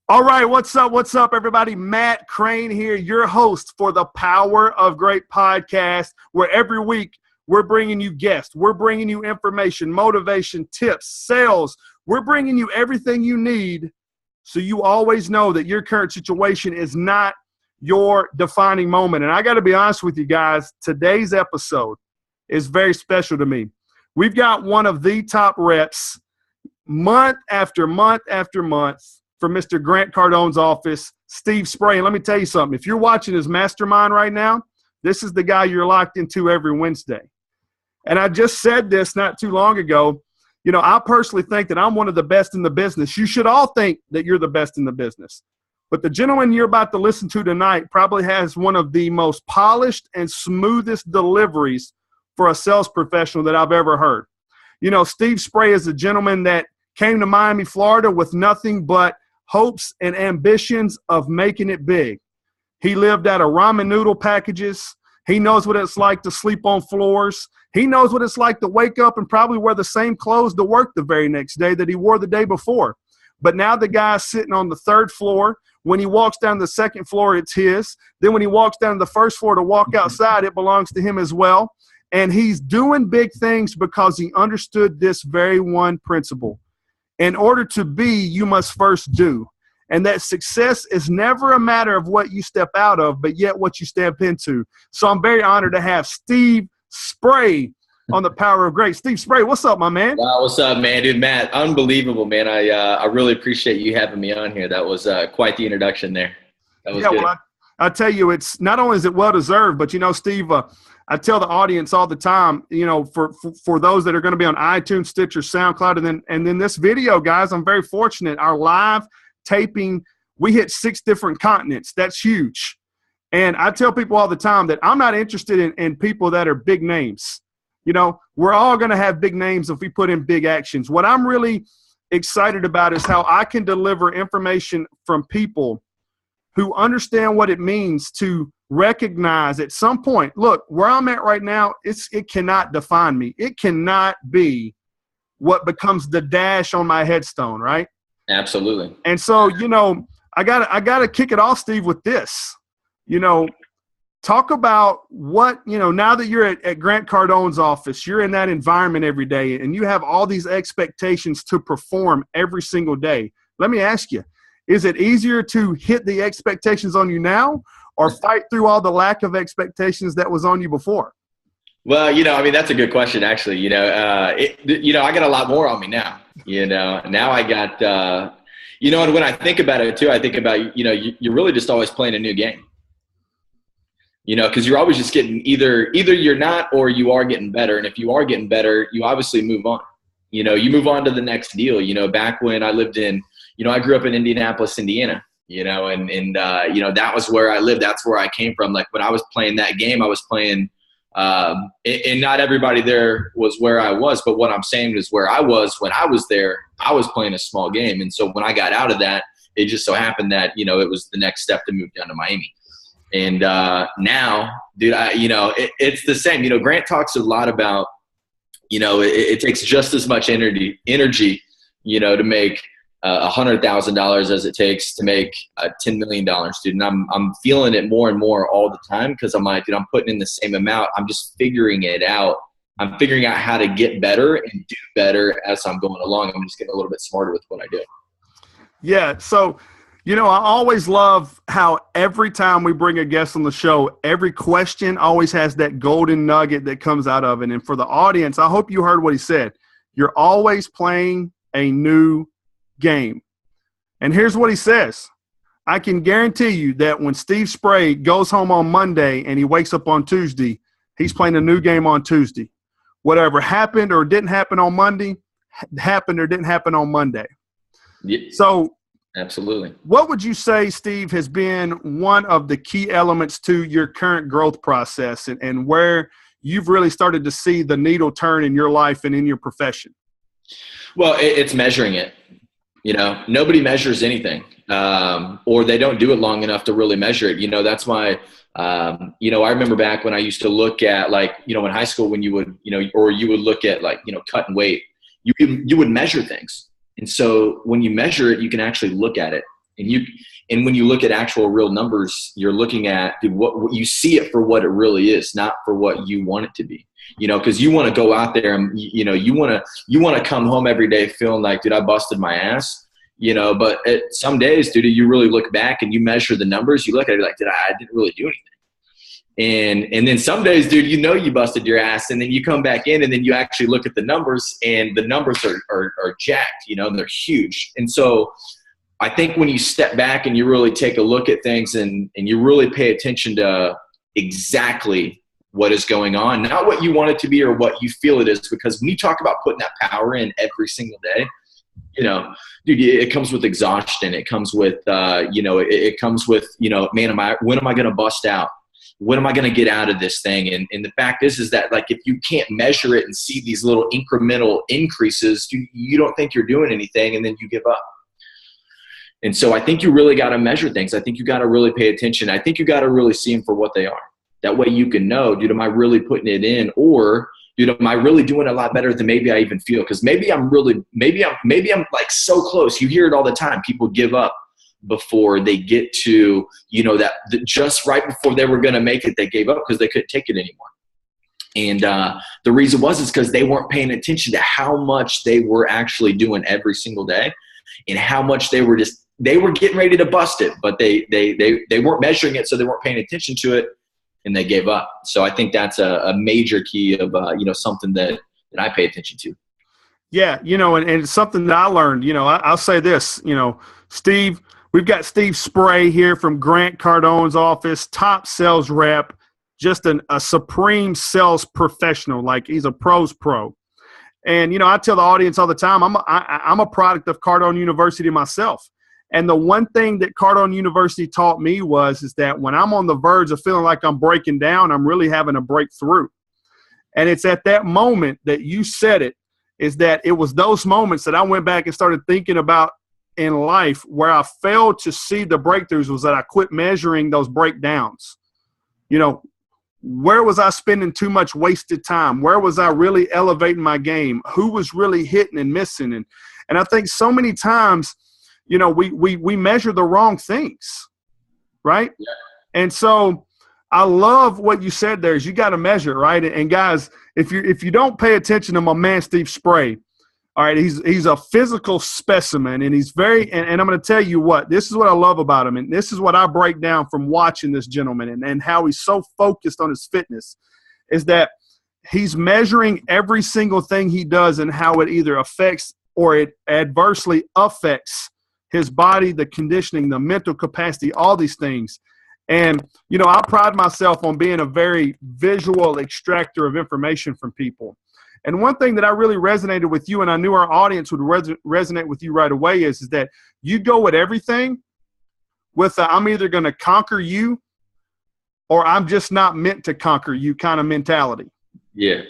All right, what's up? What's up, everybody? Matt Crane here, your host for the Power of Great podcast, where every week we're bringing you guests, we're bringing you information, motivation, tips, sales. We're bringing you everything you need so you always know that your current situation is not your defining moment. And I got to be honest with you guys, today's episode is very special to me. We've got one of the top reps month after month after month from Mr. Grant Cardone's office, Steve Spray. And let me tell you something. If you're watching his mastermind right now, this is the guy you're locked into every Wednesday. And I just said this not too long ago. You know, I personally think that I'm one of the best in the business. You should all think that you're the best in the business. But the gentleman you're about to listen to tonight probably has one of the most polished and smoothest deliveries for a sales professional that I've ever heard. You know, Steve Spray is a gentleman that came to Miami, Florida with nothing but hopes and ambitions of making it big. He lived out of ramen noodle packages. He knows what it's like to sleep on floors. He knows what it's like to wake up and probably wear the same clothes to work the very next day that he wore the day before. But now the guy's sitting on the third floor. When he walks down the second floor, it's his. Then when he walks down the first floor to walk outside, it belongs to him as well. And he's doing big things because he understood this very one principle. In order to be, you must first do. And that success is never a matter of what you step out of, but yet what you step into. So I'm very honored to have Steve Spray on the Power of Great. Steve Spray, what's up, my man? Wow, what's up, man? Dude, Matt, unbelievable, man. I really appreciate you having me on here. That was quite the introduction there. That was good. Well, I tell you, it's not only is it well-deserved, but, you know, Steve, I tell the audience all the time, you know, for those that are going to be on iTunes, Stitcher, SoundCloud, and then this video, guys, I'm very fortunate. Our live taping, we hit 6 different continents. That's huge. And I tell people all the time that I'm not interested in people that are big names. You know, we're all going to have big names if we put in big actions. What I'm really excited about is how I can deliver information from people who understand what it means to recognize at some point, look, where I'm at right now, it cannot define me. It cannot be what becomes the dash on my headstone, right? Absolutely. And so, you know, I gotta kick it off, Steve, with this. You know, talk about what, you know, now that you're at Grant Cardone's office, you're in that environment every day, and you have all these expectations to perform every single day. Let me ask you, is it easier to hit the expectations on you now or fight through all the lack of expectations that was on you before? Well, you know, I mean, that's a good question, actually. You know, I got a lot more on me now. You know, now I got, you know, and when I think about it too, I think about, you know, you're really just always playing a new game. You know, because you're always just getting either you're not or you are getting better. And if you are getting better, you obviously move on. You know, you move on to the next deal. You know, back when I lived in, you know, I grew up in Indianapolis, Indiana. You know, and you know, that was where I lived. That's where I came from. Like when I was playing that game, I was playing, and not everybody there was where I was, but what I'm saying is where I was when I was there, I was playing a small game. And so when I got out of that, it just so happened that, you know, it was the next step to move down to Miami. And now, dude, you know, it's the same. You know, Grant talks a lot about, you know, it takes just as much energy, you know, to make $100,000 as it takes to make $10 million, dude. And I'm feeling it more and more all the time because I'm like, dude, I'm putting in the same amount. I'm just figuring it out. I'm figuring out how to get better and do better as I'm going along. I'm just getting a little bit smarter with what I do. Yeah. So, you know, I always love how every time we bring a guest on the show, every question always has that golden nugget that comes out of it. And for the audience, I hope you heard what he said. You're always playing a new game. And here's what he says. I can guarantee you that when Steve Spray goes home on Monday and he wakes up on Tuesday, he's playing a new game on Tuesday. Whatever happened or didn't happen on Monday, happened or didn't happen on Monday. Yeah, so absolutely. What would you say, Steve, has been one of the key elements to your current growth process and where you've really started to see the needle turn in your life and in your profession? Well, it's measuring it. You know, nobody measures anything, or they don't do it long enough to really measure it. You know, that's why, you know, I remember back when I used to look at, like, you know, in high school when you would, you know, or you would look at, like, you know, cut and weight, you would measure things. And so when you measure it, you can actually look at it. And when you look at actual real numbers, you're looking at what you see it for what it really is, not for what you want it to be. Because you want to go out there and you want to come home every day feeling like, dude, I busted my ass. But some days, dude, you really look back and you measure the numbers. You look at it like, I didn't really do anything. And then some days, dude, you busted your ass, and then you come back in and then you actually look at the numbers, and the numbers are jacked, and they're huge. And so I think when you step back and you really take a look at things and you really pay attention to exactly what is going on, not what you want it to be or what you feel it is, because when you talk about putting that power in every single day, dude, it comes with exhaustion. It comes with, it comes with, man, when am I going to bust out? When am I going to get out of this thing? And the fact is that, like, if you can't measure it and see these little incremental increases, you don't think you're doing anything, and then you give up. And so I think you really got to measure things. I think you got to really pay attention. I think you got to really see them for what they are. That way you can know, dude, am I really putting it in? Or, dude, am I really doing a lot better than maybe I even feel? Because maybe I'm like so close. You hear it all the time. People give up before they get to, that just right before they were going to make it, they gave up because they couldn't take it anymore. And the reason is because they weren't paying attention to how much they were actually doing every single day, and how much they were getting ready to bust it, but they weren't measuring it, so they weren't paying attention to it, and they gave up. So I think that's a major key of something that I pay attention to. Yeah, and it's something that I learned. I'll say this. Steve, we've got Steve Spray here from Grant Cardone's office, top sales rep, just a supreme sales professional. Like, he's a pro's pro. And I tell the audience all the time, I'm a product of Cardone University myself. And the one thing that Cardone University taught me is that when I'm on the verge of feeling like I'm breaking down, I'm really having a breakthrough. And it's at that moment that you said it, is that it was those moments that I went back and started thinking about in life where I failed to see the breakthroughs, was that I quit measuring those breakdowns. Where was I spending too much wasted time? Where was I really elevating my game? Who was really hitting and missing? And I think so many times, we measure the wrong things, right? Yeah. And so I love what you said there, is you got to measure, right? And guys, if you don't pay attention to my man Steve Spray, all right, he's a physical specimen, and he's very, and I'm going to tell you what, this is what I love about him, and this is what I break down from watching this gentleman and how he's so focused on his fitness, is that he's measuring every single thing he does and how it either affects or it adversely affects his body, the conditioning, the mental capacity, all these things. And, I pride myself on being a very visual extractor of information from people. And one thing that I really resonated with you, and I knew our audience would resonate with you right away, is that you go with everything with I'm either going to conquer you or I'm just not meant to conquer you kind of mentality. Yeah.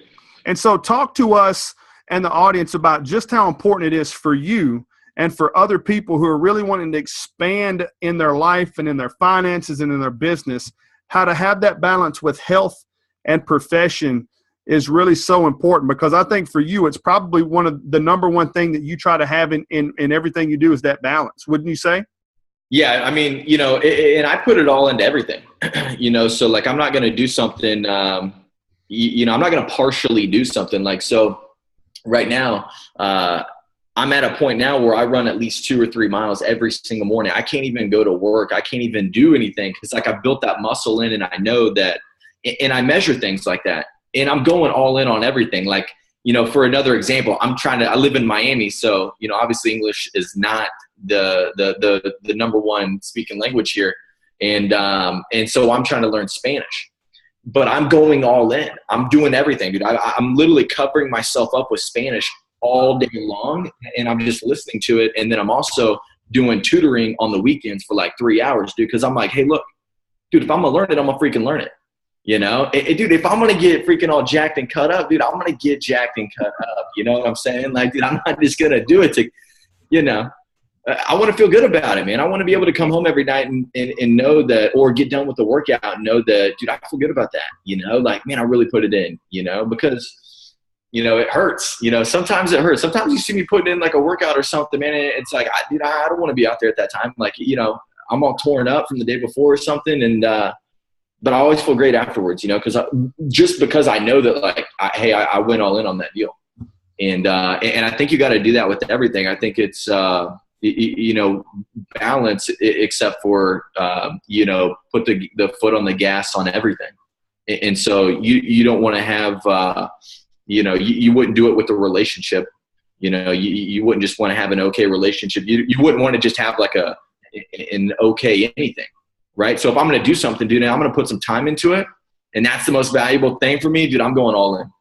And so talk to us and the audience about just how important it is for you and for other people who are really wanting to expand in their life and in their finances and in their business, how to have that balance with health and profession is really so important, because I think for you, it's probably one of the number one thing that you try to have in everything you do is that balance. Wouldn't you say? Yeah. I mean, and I put it all into everything, so like, I'm not going to do something, I'm not going to partially do something. Like, so right now, I'm at a point now where I run at least 2 or 3 miles every single morning. I can't even go to work. I can't even do anything, because like, I've built that muscle in, and I know that, and I measure things like that. And I'm going all in on everything. Like, for another example, I live in Miami. So, obviously English is not the number one speaking language here. And so I'm trying to learn Spanish, but I'm going all in. I'm doing everything, dude. I'm literally covering myself up with Spanish all day long, and I'm just listening to it. And then I'm also doing tutoring on the weekends for like 3 hours, dude. Cause I'm like, hey, look, dude, if I'm gonna learn it, I'm gonna freaking learn it. Dude, if I'm going to get freaking all jacked and cut up, dude, I'm going to get jacked and cut up. You know what I'm saying? Like, dude, I'm not just going to do it to, I want to feel good about it, man. I want to be able to come home every night and know that, or get done with the workout and know that, dude, I feel good about that. Like, man, I really put it in, because, it hurts. Sometimes it hurts. Sometimes you see me putting in like a workout or something, man. And it's like, I don't want to be out there at that time. Like, I'm all torn up from the day before or something. And, but I always feel great afterwards, because I know that like, I went all in on that deal. And I think you got to do that with everything. I think it's, balance, except for, put the foot on the gas on everything. And so you don't want to have, you wouldn't do it with a relationship. You wouldn't just want to have an okay relationship. You wouldn't want to just have like an okay anything, right? So if I'm going to do something, dude, I'm going to put some time into it, and that's the most valuable thing for me, dude. I'm going all in.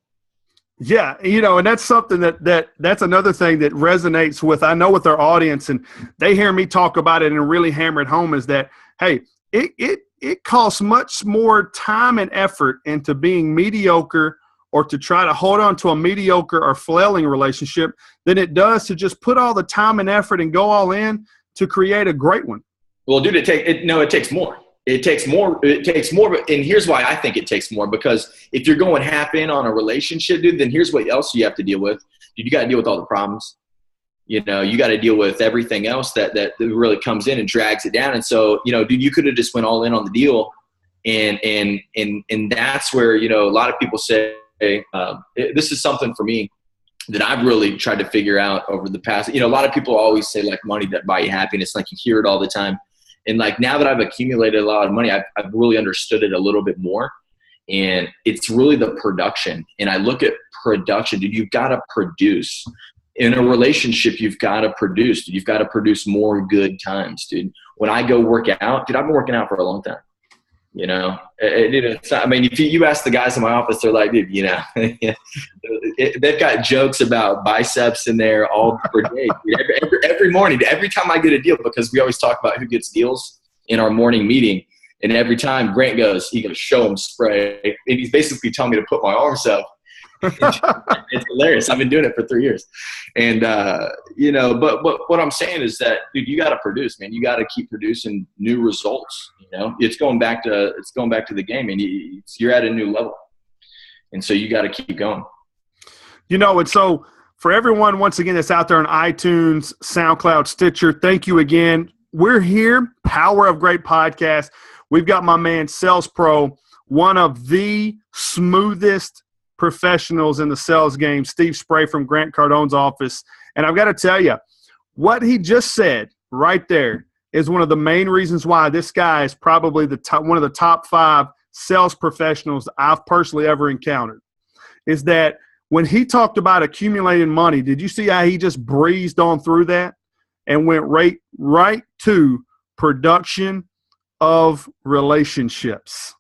Yeah, and that's something that's another thing that resonates with our audience, and they hear me talk about it and really hammer it home, is that, hey, it costs much more time and effort into being mediocre or to try to hold on to a mediocre or flailing relationship than it does to just put all the time and effort and go all in to create a great one. Well, dude, it takes more. It takes more. And here's why I think it takes more, because if you're going half in on a relationship, dude, then here's what else you have to deal with. Dude, you got to deal with all the problems. You got to deal with everything else that really comes in and drags it down. And so, dude, you could have just went all in on the deal. And that's where, a lot of people say, this is something for me that I've really tried to figure out over the past. A lot of people always say like money that buy you happiness. Like you hear it all the time. And like now that I've accumulated a lot of money, I've really understood it a little bit more. And it's really the production. And I look at production, dude, you've got to produce. In a relationship, you've got to produce. Dude, you've got to produce more good times, dude. When I go work out, dude, I've been working out for a long time. It's not, I mean, if you ask the guys in my office, they're like, dude, they've got jokes about biceps in there all per day. Every morning, every time I get a deal, because we always talk about who gets deals in our morning meeting. And every time Grant goes, show him spray. And he's basically telling me to put my arms up. It's hilarious. I've been doing it for 3 years. And, but what I'm saying is that, dude, you got to produce, man. You got to keep producing new results. It's going back to the game, and you're at a new level. And so you got to keep going. And so for everyone, once again, that's out there on iTunes, SoundCloud, Stitcher, thank you again. We're here, Power of Great Podcast. We've got my man, Sales Pro, one of the smoothest professionals in the sales game, Steve Spray from Grant Cardone's office. And I've got to tell you, what he just said right there is one of the main reasons why this guy is probably one of the top 5 sales professionals I've personally ever encountered. Is that when he talked about accumulating money, did you see how he just breezed on through that and went right to production of relationships?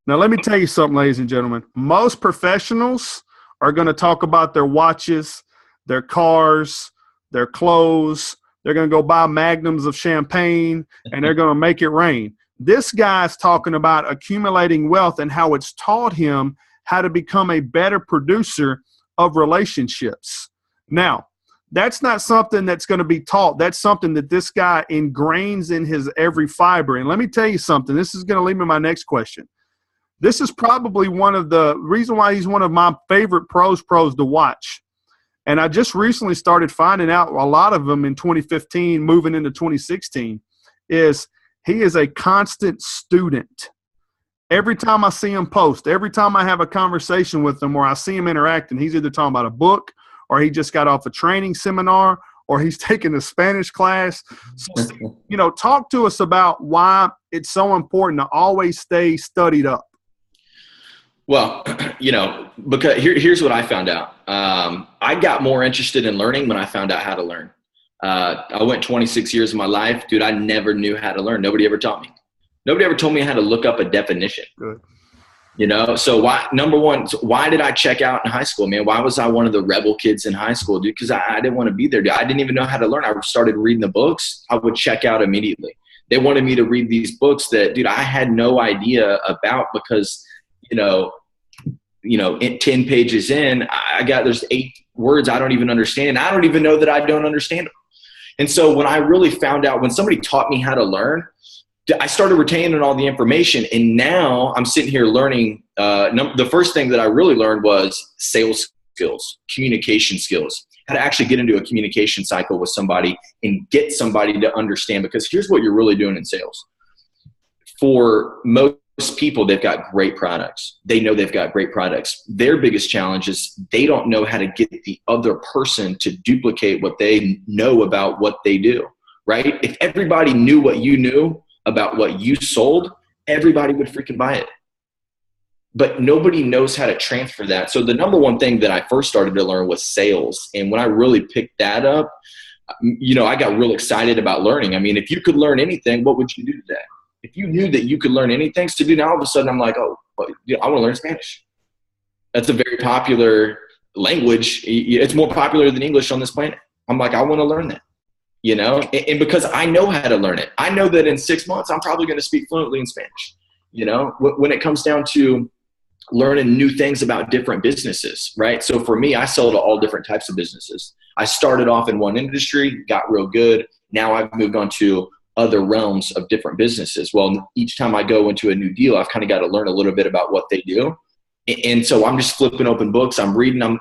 Now, let me tell you something, ladies and gentlemen. Most professionals are going to talk about their watches, their cars, their clothes. They're going to go buy magnums of champagne, and they're going to make it rain. This guy's talking about accumulating wealth and how it's taught him how to become a better producer of relationships. Now, that's not something that's going to be taught. That's something that this guy ingrains in his every fiber. And let me tell you something. This is going to lead me to my next question. This is probably one of the reason why he's one of my favorite pros to watch. And I just recently started finding out a lot of them in 2015, moving into 2016, is he is a constant student. Every time I see him post, every time I have a conversation with him or I see him interacting, he's either talking about a book or he just got off a training seminar or he's taking a Spanish class. So, talk to us about why it's so important to always stay studied up. Well, because here's what I found out. I got more interested in learning when I found out how to learn. I went 26 years of my life. Dude, I never knew how to learn. Nobody ever taught me. Nobody ever told me how to look up a definition. Good. So number one, why did I check out in high school, man? Why was I one of the rebel kids in high school, dude? Because I didn't want to be there, dude. I didn't even know how to learn. I started reading the books. I would check out immediately. They wanted me to read these books that, dude, I had no idea about because – 10 pages in, there's 8 words I don't even understand. And I don't even know that I don't understand them. And so when I really found out, when somebody taught me how to learn, I started retaining all the information, and now I'm sitting here learning. The first thing that I really learned was sales skills, communication skills, how to actually get into a communication cycle with somebody and get somebody to understand, because here's what you're really doing in sales. For most people, they've got great products. They know they've got great products. Their biggest challenge is they don't know how to get the other person to duplicate what they know about what they do, right? If everybody knew what you knew about what you sold, everybody would freaking buy it. But nobody knows how to transfer that. So the number one thing that I first started to learn was sales. And when I really picked that up, I got real excited about learning. I mean, if you could learn anything, what would you do today? If you knew that you could learn anything, so now all of a sudden I'm like, I want to learn Spanish. That's a very popular language. It's more popular than English on this planet. I'm like, I want to learn that, and because I know how to learn it. I know that in 6 months, I'm probably going to speak fluently in Spanish. When it comes down to learning new things about different businesses, right? So for me, I sell to all different types of businesses. I started off in one industry, got real good. Now I've moved on to other realms of different businesses. Well, each time I go into a new deal, I've kind of got to learn a little bit about what they do. And so I'm just flipping open books. I'm reading them.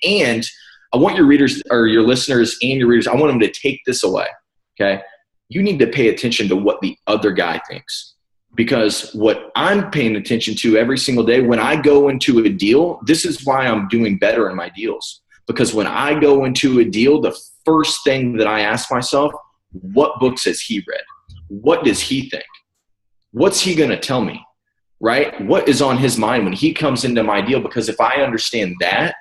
And I want your readers, or your listeners and your readers, I want them to take this away. Okay. You need to pay attention to what the other guy thinks, because what I'm paying attention to every single day when I go into a deal, this is why I'm doing better in my deals. Because when I go into a deal, the first thing that I ask myself, what books has he read? What does he think? What's he going to tell me, right? What is on his mind when he comes into my deal? Because if I understand that,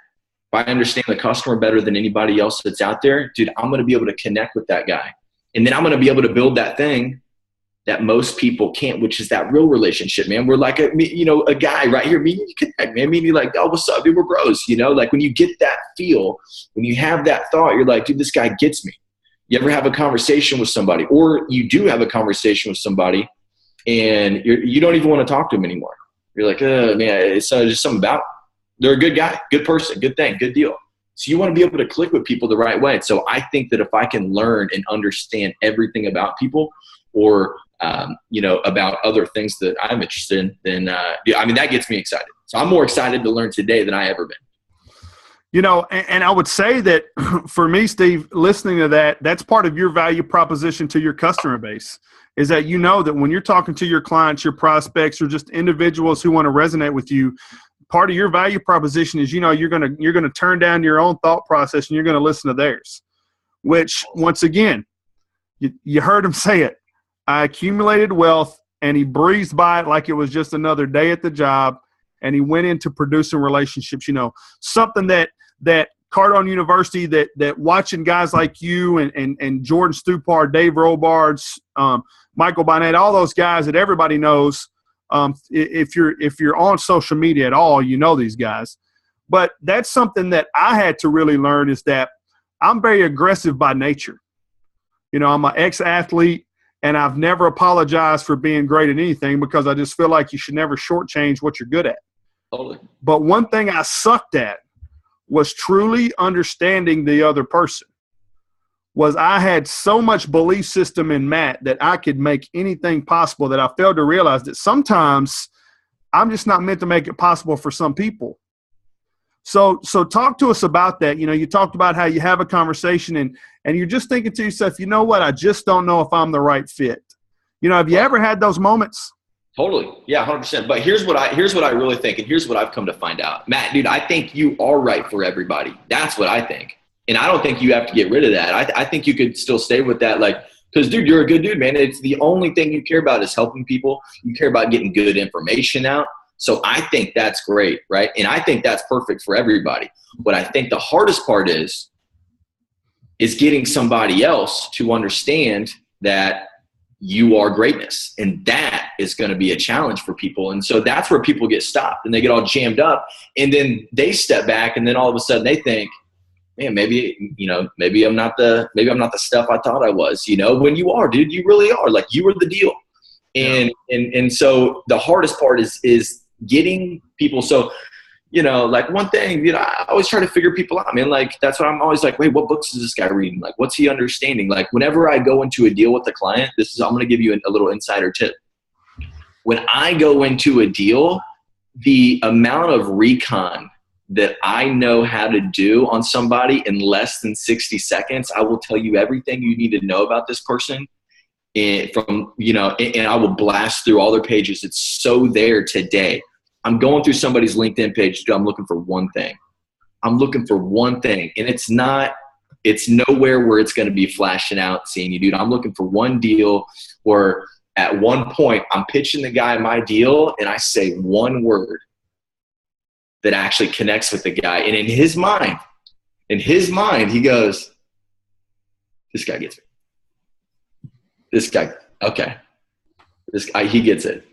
if I understand the customer better than anybody else that's out there, dude, I'm going to be able to connect with that guy. And then I'm going to be able to build that thing that most people can't, which is that real relationship, man. We're like a guy right here. Me and you connect, man. Me and you like, oh, what's up, dude? We're bros. Like when you get that feel, when you have that thought, you're like, dude, this guy gets me. You ever have a conversation with somebody, or you do have a conversation with somebody and you don't even want to talk to them anymore. You're like, man, it's just something about them. They're a good guy, good person, good thing, good deal. So you want to be able to click with people the right way. And so I think that if I can learn and understand everything about people, or, about other things that I'm interested in, then, that gets me excited. So I'm more excited to learn today than I ever been. And I would say that for me, Steve, listening to that, that's part of your value proposition to your customer base, is that that when you're talking to your clients, your prospects, or just individuals who want to resonate with you, part of your value proposition is, you're going to turn down your own thought process and you're going to listen to theirs, which once again, you heard him say it. I accumulated wealth and he breezed by it like it was just another day at the job. And he went into producing relationships, something that Cardone University, that watching guys like you and Jordan Stupar, Dave Robards, Michael Bonnet, all those guys that everybody knows. If you're on social media at all, these guys. But that's something that I had to really learn, is that I'm very aggressive by nature. I'm an ex-athlete. And I've never apologized for being great at anything, because I just feel like you should never shortchange what you're good at. Totally. But one thing I sucked at was truly understanding the other person. I had so much belief system in Matt that I could make anything possible, that I failed to realize that sometimes I'm just not meant to make it possible for some people. So talk to us about that. You talked about how you have a conversation and you're just thinking to yourself, you know what, I just don't know if I'm the right fit. Have you ever had those moments? Totally. Yeah, 100%. But here's what I really think, and here's what I've come to find out. Matt, dude, I think you are right for everybody. That's what I think. And I don't think you have to get rid of that. I think you could still stay with that, because, dude, you're a good dude, man. It's the only thing you care about is helping people. You care about getting good information out. So I think that's great, right? And I think that's perfect for everybody. What I think the hardest part is getting somebody else to understand that you are greatness. And that is going to be a challenge for people. And so that's where people get stopped and they get all jammed up, and then they step back, and then all of a sudden they think, man, maybe I'm not the stuff I thought I was, when you are, dude, you really are. Like, you are the deal. And so the hardest part is getting people. So, like one thing, I always try to figure people out, man. Like, that's what I'm always like, wait, what books is this guy reading? Like, what's he understanding? Like, whenever I go into a deal with the client, I'm going to give you a little insider tip. When I go into a deal, the amount of recon that I know how to do on somebody in less than 60 seconds, I will tell you everything you need to know about this person. And I will blast through all their pages. It's so there today. I'm going through somebody's LinkedIn page. I'm looking for one thing. And it's nowhere where it's going to be flashing out, seeing you, dude. I'm looking for one deal where at one point I'm pitching the guy my deal and I say one word that actually connects with the guy. And in his mind, he goes, this guy gets me. This guy, okay. He gets it.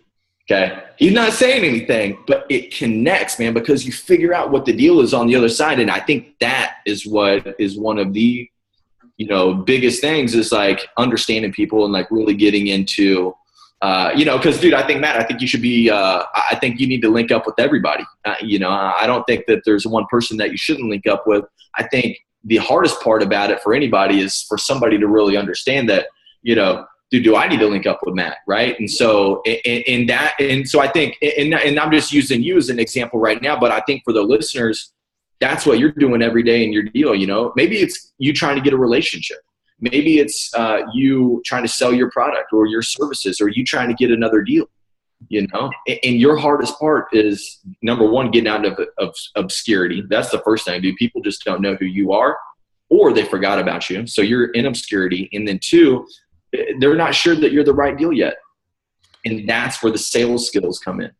Okay. He's not saying anything, but it connects, man, because you figure out what the deal is on the other side. And I think that is what is one of the, biggest things is like understanding people and like really getting into, cause dude, I think you should be, I think you need to link up with everybody. I don't think that there's one person that you shouldn't link up with. I think the hardest part about it for anybody is for somebody to really understand that, dude, do I need to link up with Matt? Right. And so, so I think, and I'm just using you as an example right now, but I think for the listeners, that's what you're doing every day in your deal. Maybe it's you trying to get a relationship. Maybe it's you trying to sell your product or your services, or you trying to get another deal, and your hardest part is, number one, getting out of obscurity. That's the first thing, dude. People just don't know who you are, or they forgot about you. So you're in obscurity. And then two, they're not sure that you're the right deal yet. And that's where the sales skills come in.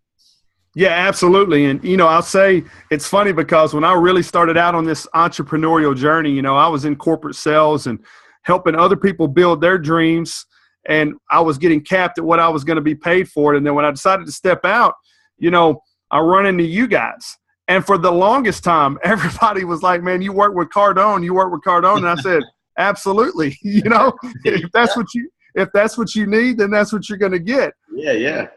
Yeah, absolutely. And, I'll say it's funny because when I really started out on this entrepreneurial journey, I was in corporate sales and helping other people build their dreams. And I was getting capped at what I was going to be paid for it. And then when I decided to step out, I run into you guys. And for the longest time, everybody was like, man, you work with Cardone. And I said, absolutely. If that's what you need, then that's what you're going to get. Yeah.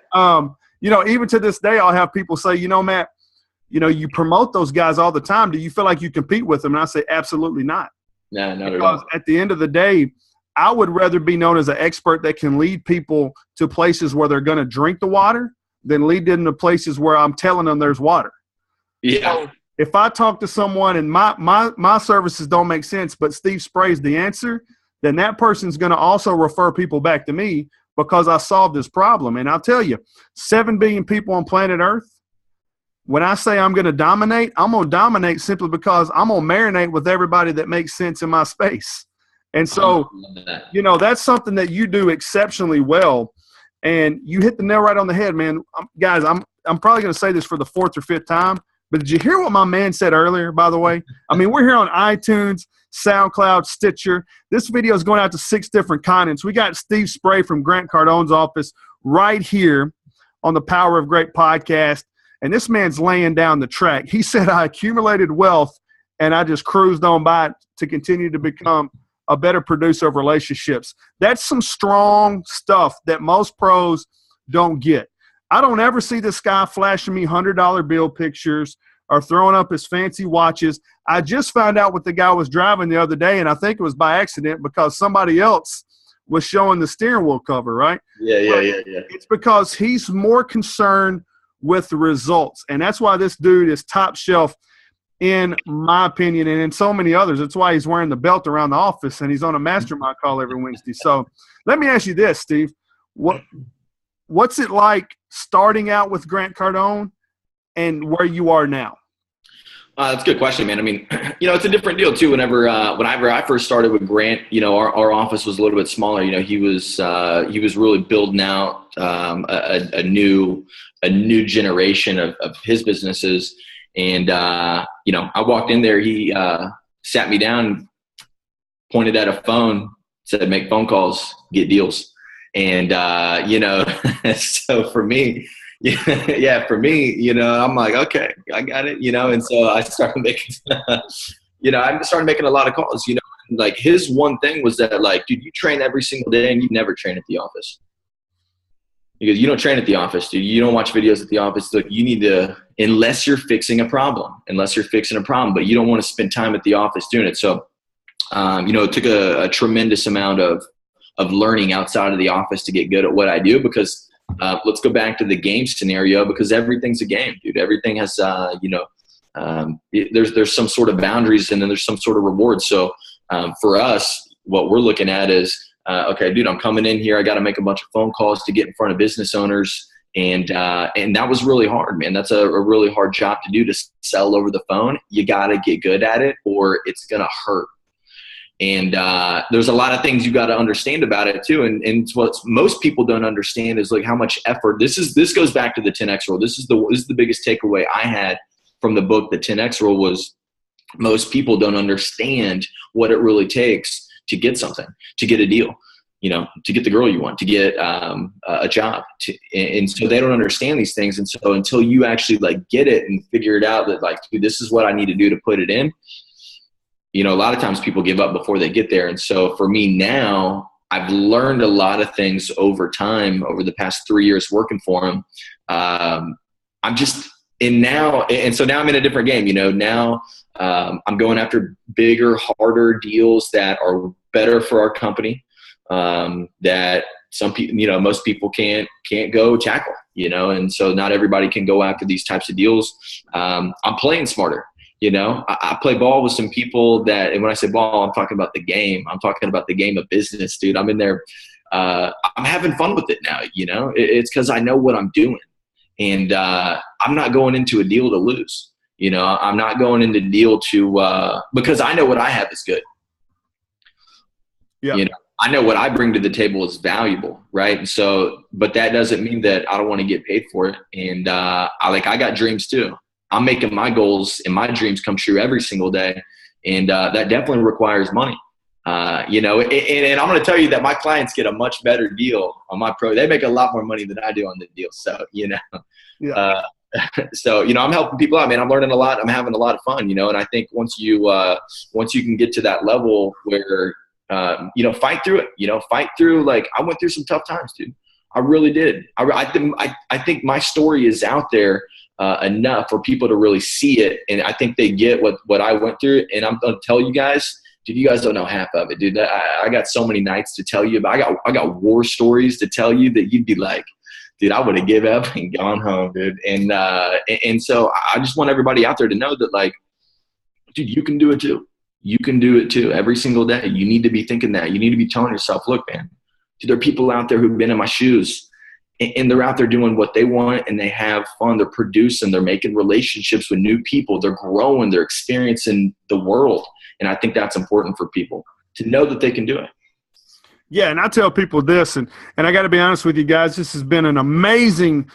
Even to this day, I'll have people say, Matt, you promote those guys all the time. Do you feel like you compete with them? And I say, absolutely not. No, not because at all. At the end of the day, I would rather be known as an expert that can lead people to places where they're going to drink the water than lead them to places where I'm telling them there's water. Yeah. So if I talk to someone and my services don't make sense, but Steve Spray's the answer, then that person's going to also refer people back to me because I solved this problem. And I'll tell you, 7 billion people on planet Earth, when I say I'm going to dominate, I'm going to dominate simply because I'm going to marinate with everybody that makes sense in my space. And so, that's something that you do exceptionally well. And you hit the nail right on the head, man. Guys, I'm probably going to say this for the 4th or 5th time, but did you hear what my man said earlier, by the way? I mean, we're here on iTunes, SoundCloud, Stitcher. This video is going out to 6 different continents. We got Steve Spray from Grant Cardone's office right here on the Power of Great podcast. And this man's laying down the track. He said, I accumulated wealth and I just cruised on by it to continue to become a better producer of relationships. That's some strong stuff that most pros don't get. I don't ever see this guy flashing me $100 bill pictures or throwing up his fancy watches. I just found out what the guy was driving the other day, and I think it was by accident because somebody else was showing the steering wheel cover, right? Yeah. It's because he's more concerned with the results, and that's why this dude is top shelf in my opinion, and in so many others. That's why he's wearing the belt around the office, and he's on a mastermind call every Wednesday. So let me ask you this, Steve. What's it like starting out with Grant Cardone and where you are now? That's a good question, man. I mean, it's a different deal too. Whenever I first started with Grant, our office was a little bit smaller. He was really building out a new generation of his businesses. And, I walked in there, he sat me down, pointed at a phone, said, make phone calls, get deals. And, so for me, I'm like, okay, I got it, and so I started making, I started making a lot of calls, like his one thing was that like, dude, you train every single day and you never train at the office. Because you don't train at the office, dude. You don't watch videos at the office. Look, you need to, unless you're fixing a problem, but you don't want to spend time at the office doing it. So, it took a tremendous amount of learning outside of the office to get good at what I do, because let's go back to the game scenario, because everything's a game, dude. Everything has, there's some sort of boundaries, and then there's some sort of reward. So for us, what we're looking at is, okay, dude, I'm coming in here. I got to make a bunch of phone calls to get in front of business owners. And that was really hard, man. That's a really hard job to do, to sell over the phone. You got to get good at it, or it's going to hurt. And there's a lot of things you got to understand about it too. And what most people don't understand is like how much effort this goes back to the 10X rule. This is the biggest takeaway I had from the book, the 10X rule, was most people don't understand what it really takes to get something, to get a deal, to get the girl you want, to get a job. And so they don't understand these things. And so until you actually like get it and figure it out, that like, dude, this is what I need to do to put it in, a lot of times people give up before they get there. And so for me now, I've learned a lot of things over time, over the past 3 years working for them. So now I'm in a different game. Now I'm going after bigger, harder deals that are better for our company, that some people, most people can't go tackle, and so not everybody can go after these types of deals. I'm playing smarter. I play ball with some people that, and when I say ball, I'm talking about the game. I'm talking about the game of business, dude. I'm in there. I'm having fun with it now. It's because I know what I'm doing. And I'm not going into a deal to lose. I'm not going into a deal to because I know what I have is good. Yeah. I know what I bring to the table is valuable, right? And so, but that doesn't mean that I don't want to get paid for it. And I got dreams too. I'm making my goals and my dreams come true every single day, and that definitely requires money. And I'm going to tell you that my clients get a much better deal on my pro. They make a lot more money than I do on the deal. So, Yeah. I'm helping people out, man. I'm learning a lot. I'm having a lot of fun, and I think once you can get to that level where, fight through it, fight through, like I went through some tough times, dude. I really did. I think my story is out there enough for people to really see it. And I think they get what I went through. And I'm going to tell you guys, dude, you guys don't know half of it, dude. I got so many nights to tell you about. I got war stories to tell you that you'd be like, dude, I would have given up and gone home, dude. And so I just want everybody out there to know that, like, dude, you can do it too. You can do it too. Every single day. You need to be thinking that. You need to be telling yourself, look, man, dude, there are people out there who've been in my shoes, and they're out there doing what they want, and they have fun. They're producing. They're making relationships with new people. They're growing. They're experiencing the world. And I think that's important for people to know that they can do it. Yeah, and I tell people this, and I got to be honest with you guys, this has been an amazing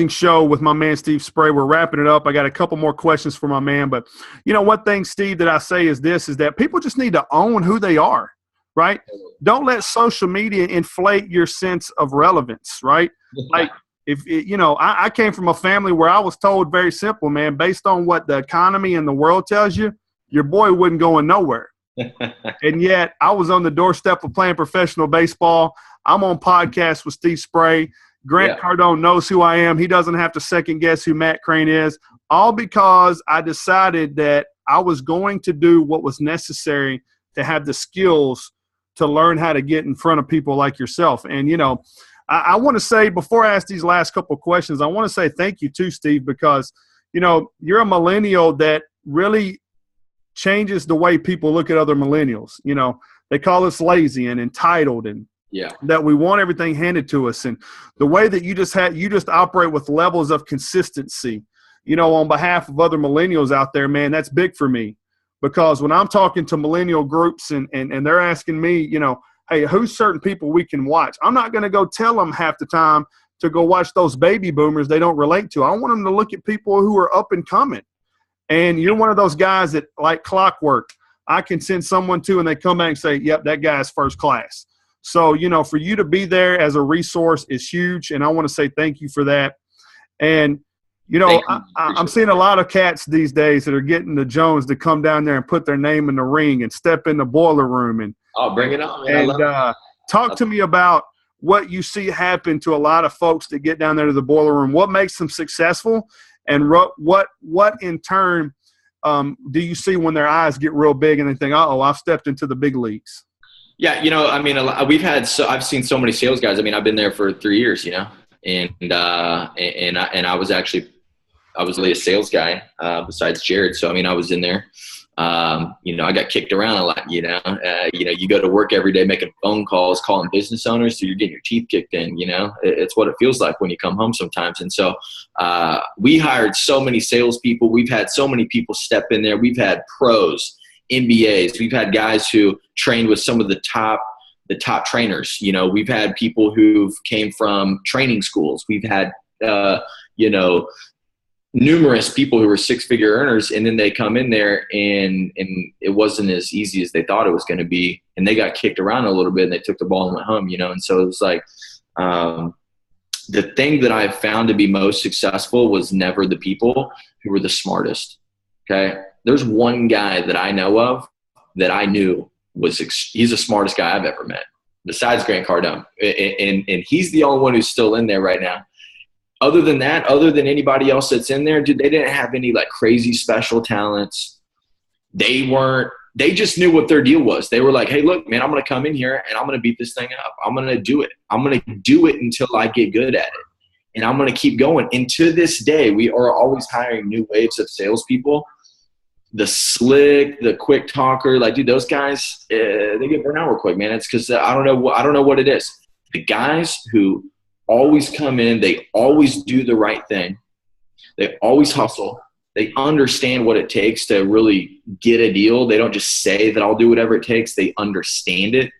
show with my man Steve Spray. We're wrapping it up. I got a couple more questions for my man, but one thing, Steve, that I say is this, is that people just need to own who they are, right? Don't let social media inflate your sense of relevance, right? Like, if I came from a family where I was told very simple, man, based on what the economy and the world tells you, your boy wasn't going nowhere. And yet I was on the doorstep of playing professional baseball. I'm on podcasts with Steve Spray. Grant Cardone knows who I am. He doesn't have to second guess who Matt Crane is, all because I decided that I was going to do what was necessary to have the skills to learn how to get in front of people like yourself. And, I want to say, before I ask these last couple of questions, I want to say thank you too, Steve, because, you're a millennial that really changes the way people look at other millennials. They call us lazy and entitled, and that we want everything handed to us. And the way that you just operate with levels of consistency, on behalf of other millennials out there, man, that's big for me, because when I'm talking to millennial groups and they're asking me, hey, who's certain people we can watch? I'm not going to go tell them half the time to go watch those baby boomers they don't relate to. I want them to look at people who are up and coming. And you're one of those guys that, like clockwork, I can send someone to and they come back and say, yep, that guy's first class. So, for you to be there as a resource is huge. And I want to say thank you for that. And, I'm seeing a lot of cats these days that are getting the Jones to come down there and put their name in the ring and step in the boiler room. And bring it on, man. And talk to me about what you see happen to a lot of folks that get down there to the boiler room? What makes them successful, and what in turn do you see when their eyes get real big and they think, "Uh-oh, I've stepped into the big leagues"? Yeah, I mean, I've seen so many sales guys. I mean, I've been there for 3 years, and I was really a sales guy besides Jared. So I mean, I was in there. I got kicked around a lot. You go to work every day making phone calls, calling business owners, so you're getting your teeth kicked in. It's what it feels like when you come home sometimes. And so we hired so many salespeople. We've had so many people step in there. We've had pros, MBAs. We've had guys who trained with some of the top trainers. We've had people who've came from training schools. We've had numerous people who were six-figure earners, and then they come in there and it wasn't as easy as they thought it was going to be, and they got kicked around a little bit and they took the ball and went home. And so it was like the thing that I found to be most successful was never the people who were the smartest. Okay, there's one guy that I know of that I knew he's the smartest guy I've ever met besides Grant Cardone, and he's the only one who's still in there right now. Other than that, other than anybody else that's in there, dude, they didn't have any like crazy special talents. They just knew what their deal was. They were like, hey, look, man, I'm going to come in here and I'm going to beat this thing up. I'm going to do it. I'm going to do it until I get good at it. And I'm going to keep going. And to this day, we are always hiring new waves of salespeople. The slick, the quick talker, like, dude, those guys, they get burned out real quick, man. It's because I don't know what it is. The guys who always come in, they always do the right thing. They always hustle. They understand what it takes to really get a deal. They don't just say that I'll do whatever it takes. They understand it.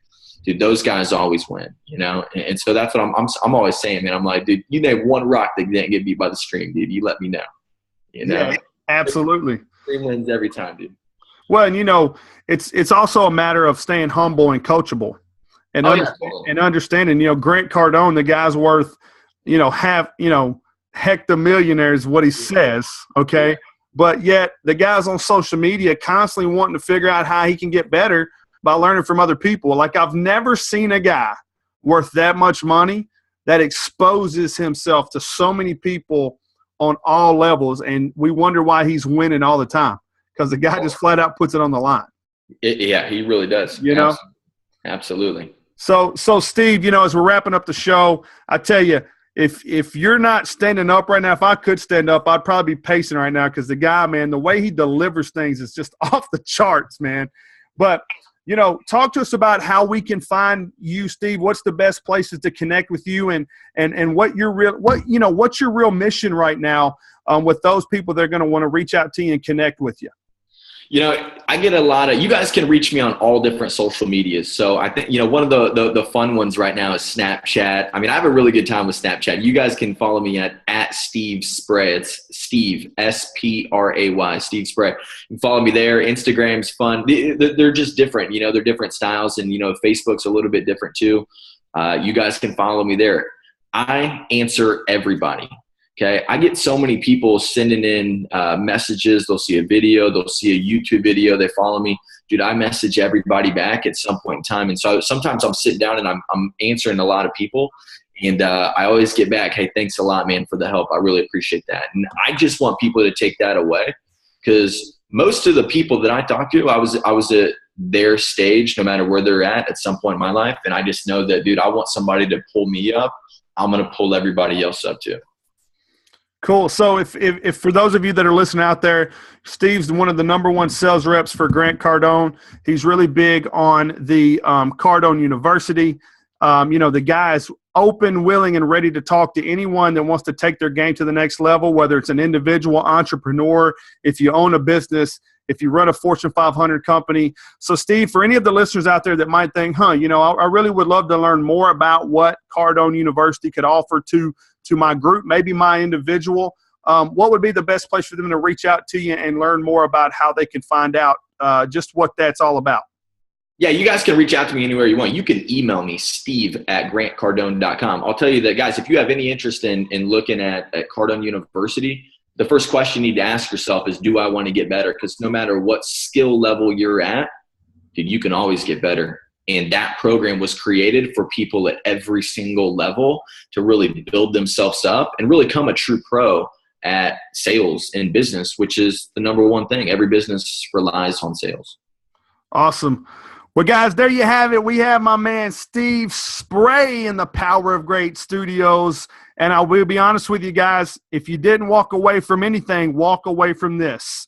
Dude, those guys always win, And so that's what I'm always saying, man. I'm like, dude, you name one rock that didn't get beat by the stream, dude. You let me know. Yeah, absolutely. Stream wins every time, dude. Well, and it's also a matter of staying humble and coachable. And understanding, Grant Cardone, the guy's worth, hectamillionaires is what he says, okay? Yeah. But yet the guy's on social media constantly wanting to figure out how he can get better by learning from other people. Like, I've never seen a guy worth that much money that exposes himself to so many people on all levels, and we wonder why he's winning all the time, because the guy just flat out puts it on the line. Yeah, he really does. Absolutely. So Steve, as we're wrapping up the show, I tell you, if you're not standing up right now, if I could stand up, I'd probably be pacing right now, because the guy, man, the way he delivers things is just off the charts, man. But, talk to us about how we can find you, Steve. What's the best places to connect with you, and what's your real mission right now with those people that are going to want to reach out to you and connect with you? I get a lot of – you guys can reach me on all different social medias. So I think, one of the fun ones right now is Snapchat. I mean, I have a really good time with Snapchat. You guys can follow me at Steve Spray. It's Steve, S-P-R-A-Y, Steve Spray. You can follow me there. Instagram's fun. They're just different. They're different styles. And, Facebook's a little bit different too. You guys can follow me there. I answer everybody. Okay, I get so many people sending in messages. They'll see a video. They'll see a YouTube video. They follow me. Dude, I message everybody back at some point in time. And so sometimes I'm sitting down and I'm answering a lot of people. And I always get back, hey, thanks a lot, man, for the help. I really appreciate that. And I just want people to take that away, because most of the people that I talk to, I was at their stage, no matter where they're at some point in my life. And I just know that, dude, I want somebody to pull me up. I'm going to pull everybody else up too. Cool. So if for those of you that are listening out there, Steve's one of the number one sales reps for Grant Cardone. He's really big on the Cardone University. The guy is open, willing, and ready to talk to anyone that wants to take their game to the next level, whether it's an individual entrepreneur, if you own a business, if you run a Fortune 500 company. So, Steve, for any of the listeners out there that might think, I really would love to learn more about what Cardone University could offer to my group, maybe my individual, what would be the best place for them to reach out to you and learn more about how they can find out just what that's all about? Yeah, you guys can reach out to me anywhere you want. You can email me, steve@grantcardone.com. I'll tell you that, guys, if you have any interest in looking at Cardone University, the first question you need to ask yourself is, do I want to get better? Because no matter what skill level you're at, dude, you can always get better. And that program was created for people at every single level to really build themselves up and really become a true pro at sales and business, which is the number one thing. Every business relies on sales. Awesome. Well, guys, there you have it. We have my man Steve Spray in the Power of Great Studios. And I will be honest with you guys, if you didn't walk away from anything, walk away from this.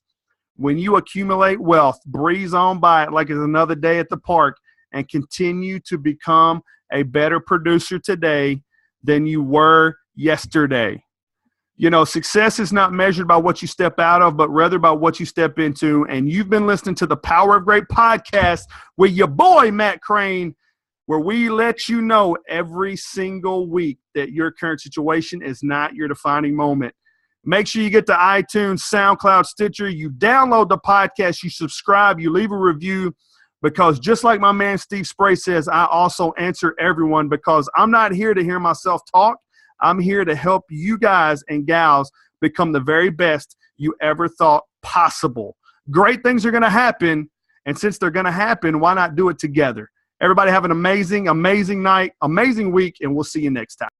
When you accumulate wealth, breeze on by it like it's another day at the park and continue to become a better producer today than you were yesterday. You know, success is not measured by what you step out of, but rather by what you step into. And you've been listening to the Power of Great podcast with your boy, Matt Crane, where we let you know every single week that your current situation is not your defining moment. Make sure you get to iTunes, SoundCloud, Stitcher. You download the podcast, you subscribe, you leave a review, because just like my man Steve Spray says, I also answer everyone, because I'm not here to hear myself talk. I'm here to help you guys and gals become the very best you ever thought possible. Great things are going to happen, and since they're going to happen, why not do it together? Everybody have an amazing, amazing night, amazing week, and we'll see you next time.